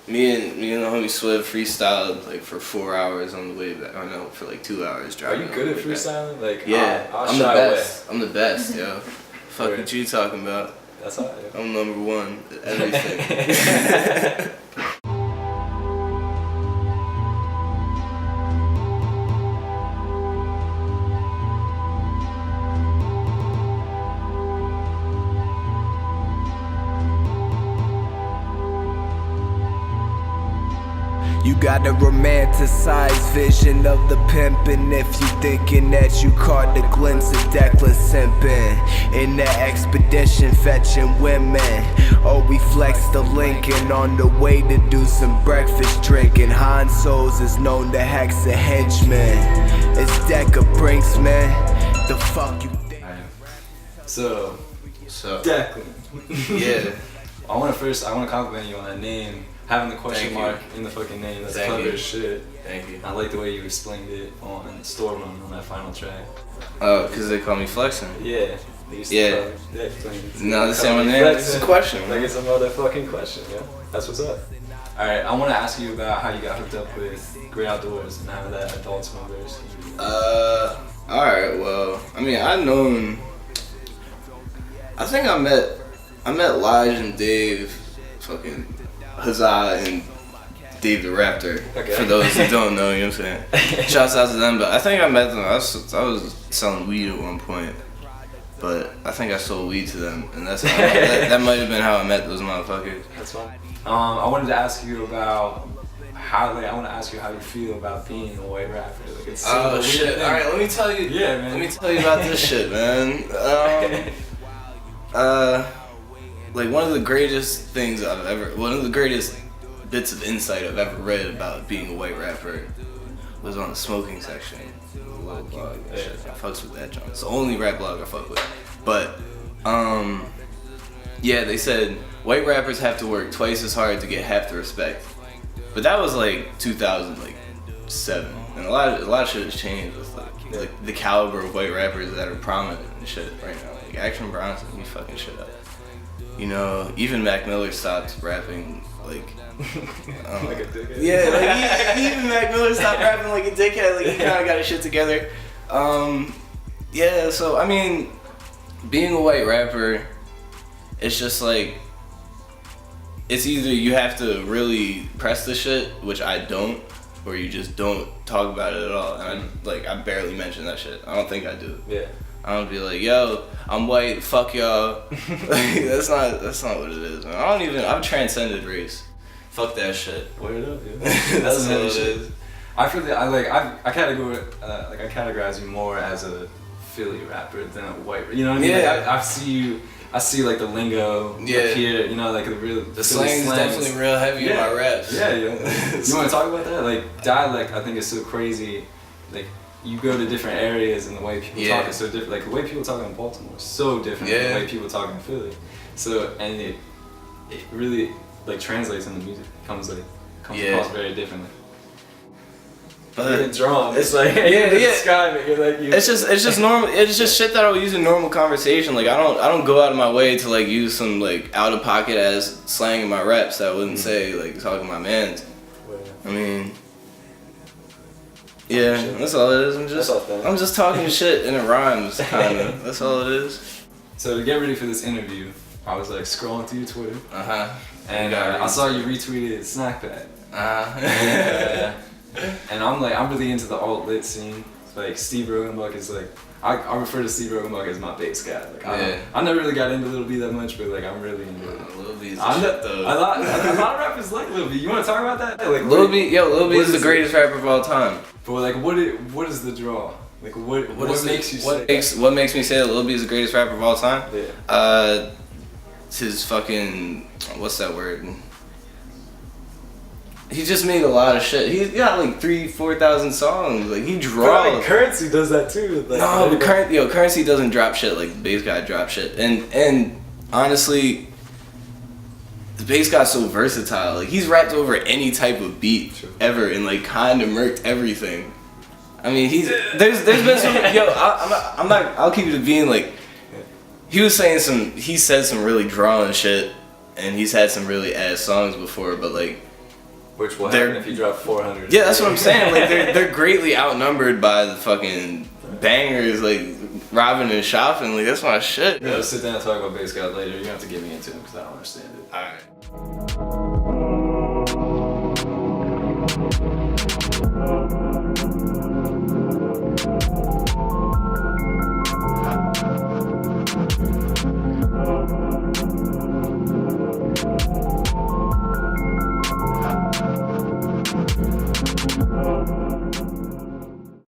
Me and the homie Swift freestyled like for 4 hours on the way back. I know, for like 2 hours driving. Are you good at freestyling? Like, yeah, I'm the best. I'm the best, yo. Fuck Word. what you talking about? That's all right. I'm number one at everything. You got a romanticized vision of the pimpin'. If you thinking that you caught the glimpse of Declan simpin' in the expedition fetching women. Oh, we flex the Lincoln on the way to do some breakfast drinking. Han So's is known to hex a henchman. It's Deca Brinksman. The fuck you think? So So Declan. yeah. I want to compliment you on that name. Having the question mark in the fucking name, that's clever as shit. Thank you. I like the way you explained it on Storeroom on that final track. Oh, because they call me Flexin'. Yeah. Yeah. No, that's my name. It's a question. Like it's a motherfucking question, yeah. That's what's up. Alright, I want to ask you about how you got hooked up with Great Outdoors and how that Adult Swim verse. Alright, well, I mean, I think I met Lige and Dave, fucking Huzzah and Dave the Raptor. Okay. For those who don't know, you know what I'm saying? Shouts out to them, but I think I met them. I was selling weed at one point, but I think I sold weed to them, and that's how that might have been how I met those motherfuckers. That's fine. I wanted to ask you about how you feel about being a white rapper. Like it's Oh shit! All right, let me tell you. Yeah, man. Let me tell you about this shit, man. Like one of the greatest bits of insight I've ever read about being a white rapper was on the smoking section. A little blog. I fucks with that, John. It's the only rap blog I fuck with. But yeah, they said white rappers have to work twice as hard to get half the respect. But that was like 2007, and a lot of shit has changed with like the caliber of white rappers that are prominent and shit right now. Like Action Bronson, he fucking shit up. You know, even Mac Miller stopped rapping like like a dickhead. Yeah, like even Mac Miller stopped rapping like a dickhead. Like he kind of got his shit together. Yeah, so I mean, being a white rapper, it's just like it's either you have to really press the shit, which I don't, or you just don't talk about it at all. And I barely mention that shit. I don't think I do. Yeah. I don't be like, yo, I'm white, fuck y'all. Like, that's not what it is, man. I've transcended race. Fuck that shit. Word up, yeah. That's what it is. I feel that I categorize you more as a Philly rapper than a white. You know what I mean? Yeah. Like, I see like the lingo here. You know, like the slang is definitely real heavy in my raps. Yeah. You want to talk about that? Like dialect, I think is so crazy. Like you go to different areas and the way people talk is so different. Like the way people talk in Baltimore is so different than the way people talk in Philly. So and it really like translates in the music. It comes across very differently. But it's drawn. It's like describe it. You're like it's just normal. It's just shit that I would use in normal conversation. Like I don't go out of my way to like use some like out of pocket ass slang in my raps that I wouldn't say like talking to my mans. I mean, yeah, that's all it is. I'm just talking shit and it rhymes, kind of. That's all it is. So to get ready for this interview, I was like scrolling through your Twitter. And I saw you retweeted Snack Pack. And I'm really into the alt lit scene. Like Steve Rogenbuck is like I refer to Steve Rogenbuck as my bass guy. Like I never really got into Lil B that much, but like I'm really into it. Lil B is the shit though. A lot of rappers like Lil B. You want to talk about that? Like Lil B is the greatest rapper of all time. But like what is the draw? Like what makes you say what makes me say that Lil B is the greatest rapper of all time? Yeah. It's his fucking what's that word? He just made a lot of shit. He's got like 3,000-4,000 songs. Like he draws. Like Currency does that too. Like, no, but Currency doesn't drop shit like the bass guy drop shit. And honestly, the bass guy's so versatile. Like he's rapped over any type of beat ever and like kind of murked everything. I mean, there's been some I'll keep it to being like he said some really drawing shit and he's had some really ass songs before, but like Which will happen if you drop 400. Yeah, that's what I'm saying. Like they're greatly outnumbered by the fucking bangers, like robbing and shopping. Like that's my shit. Yeah, let's sit down and talk about base guys later. You're gonna have to get me into him because I don't understand it. Alright.